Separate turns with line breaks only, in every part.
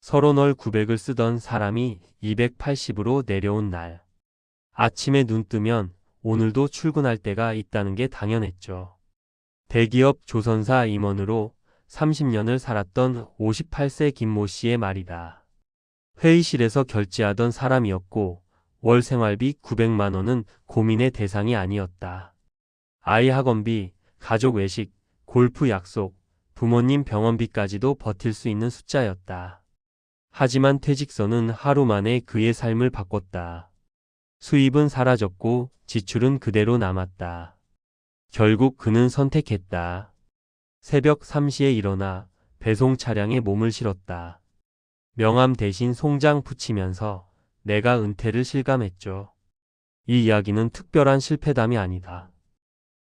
서로 널 900을 쓰던 사람이 280으로 내려온 날. 아침에 눈 뜨면 오늘도 출근할 때가 있다는 게 당연했죠. 대기업 조선사 임원으로 30년을 살았던 58세 김모 씨의 말이다. 회의실에서 결제하던 사람이었고 월 생활비 900만 원은 고민의 대상이 아니었다. 아이 학원비, 가족 외식, 골프 약속, 부모님 병원비까지도 버틸 수 있는 숫자였다. 하지만 퇴직서는 하루 만에 그의 삶을 바꿨다. 수입은 사라졌고 지출은 그대로 남았다. 결국 그는 선택했다. 새벽 3시에 일어나 배송 차량에 몸을 실었다. 명함 대신 송장 붙이면서 내가 은퇴를 실감했죠. 이 이야기는 특별한 실패담이 아니다.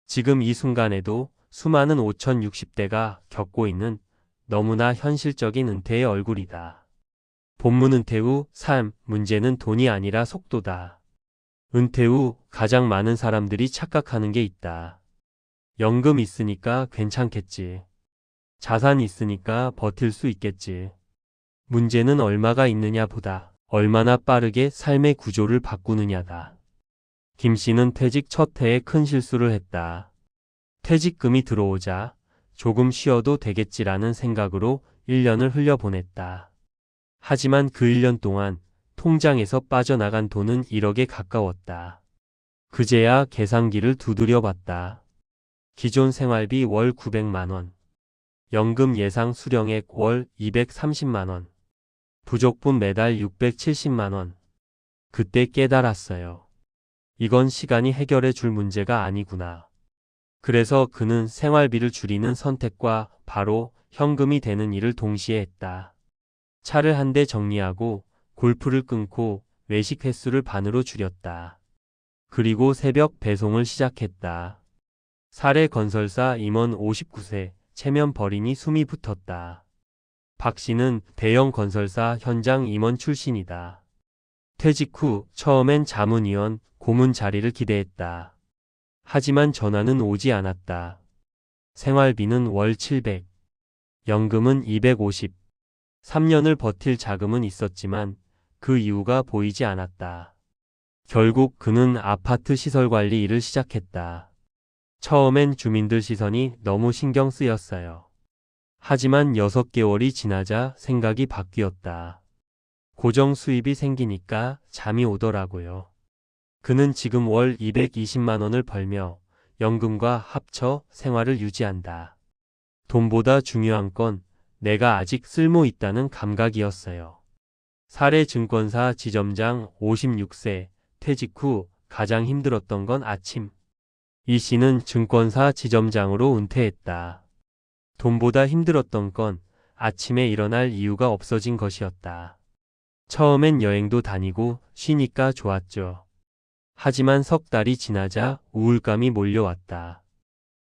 지금 이 순간에도 수많은 5060대가 겪고 있는 너무나 현실적인 은퇴의 얼굴이다. 본문 은퇴 후 삶, 문제는 돈이 아니라 속도다. 은퇴 후 가장 많은 사람들이 착각하는 게 있다. 연금 있으니까 괜찮겠지. 자산 있으니까 버틸 수 있겠지. 문제는 얼마가 있느냐 보다 얼마나 빠르게 삶의 구조를 바꾸느냐다. 김 씨는 퇴직 첫 해에 큰 실수를 했다. 퇴직금이 들어오자 조금 쉬어도 되겠지라는 생각으로 1년을 흘려보냈다. 하지만 그 1년 동안 통장에서 빠져나간 돈은 1억에 가까웠다. 그제야 계산기를 두드려 봤다. 기존 생활비 월 900만 원. 연금 예상 수령액 월 230만 원. 부족분 매달 670만 원. 그때 깨달았어요. 이건 시간이 해결해 줄 문제가 아니구나. 그래서 그는 생활비를 줄이는 선택과 바로 현금이 되는 일을 동시에 했다. 차를 한 대 정리하고 골프를 끊고 외식 횟수를 반으로 줄였다. 그리고 새벽 배송을 시작했다. 사례 건설사 임원 59세, 체면 버리니 숨이 붙었다. 박 씨는 대형 건설사 현장 임원 출신이다. 퇴직 후 처음엔 자문위원, 고문 자리를 기대했다. 하지만 전화는 오지 않았다. 생활비는 월 700, 연금은 250. 3년을 버틸 자금은 있었지만 그 이유가 보이지 않았다. 결국 그는 아파트 시설 관리 일을 시작했다. 처음엔 주민들 시선이 너무 신경 쓰였어요. 하지만 6개월이 지나자 생각이 바뀌었다. 고정 수입이 생기니까 잠이 오더라고요. 그는 지금 월 220만 원을 벌며 연금과 합쳐 생활을 유지한다. 돈보다 중요한 건 내가 아직 쓸모 있다는 감각이었어요. 사례증권사 지점장 56세, 퇴직 후 가장 힘들었던 건 아침. 이 씨는 증권사 지점장으로 은퇴했다. 돈보다 힘들었던 건 아침에 일어날 이유가 없어진 것이었다. 처음엔 여행도 다니고 쉬니까 좋았죠. 하지만 석 달이 지나자 우울감이 몰려왔다.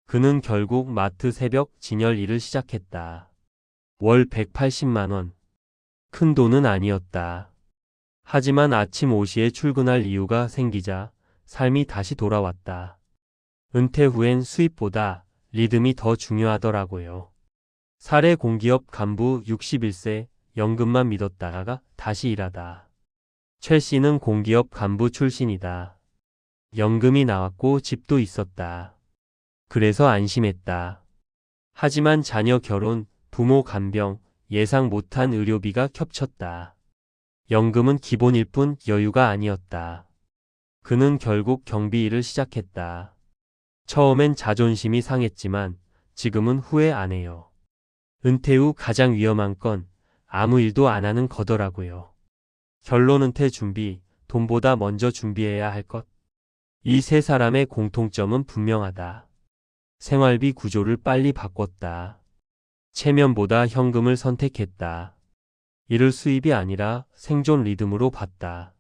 그는 결국 마트 새벽 진열 일을 시작했다. 월 180만 원. 큰 돈은 아니었다. 하지만 아침 5시에 출근할 이유가 생기자 삶이 다시 돌아왔다. 은퇴 후엔 수입보다 리듬이 더 중요하더라고요. 사례 공기업 간부 61세, 연금만 믿었다가 다시 일하다. 최 씨는 공기업 간부 출신이다. 연금이 나왔고 집도 있었다. 그래서 안심했다. 하지만 자녀 결혼, 부모 간병, 예상 못한 의료비가 겹쳤다. 연금은 기본일 뿐 여유가 아니었다. 그는 결국 경비 일을 시작했다. 처음엔 자존심이 상했지만 지금은 후회 안 해요. 은퇴 후 가장 위험한 건 아무 일도 안 하는 거더라고요. 결론 은퇴 준비, 돈보다 먼저 준비해야 할 것. 이 세 사람의 공통점은 분명하다. 생활비 구조를 빨리 바꿨다. 체면보다 현금을 선택했다. 이를 수입이 아니라 생존 리듬으로 봤다.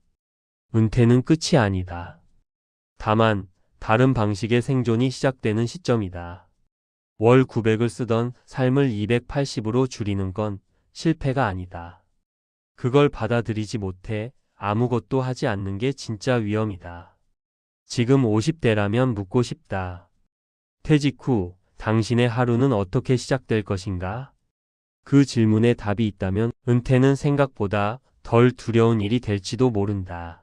은퇴는 끝이 아니다. 다만 다른 방식의 생존이 시작되는 시점이다. 월 900을 쓰던 삶을 280으로 줄이는 건 실패가 아니다. 그걸 받아들이지 못해 아무것도 하지 않는 게 진짜 위험이다. 지금 50대라면 묻고 싶다. 퇴직 후 당신의 하루는 어떻게 시작될 것인가? 그 질문에 답이 있다면 은퇴는 생각보다 덜 두려운 일이 될지도 모른다.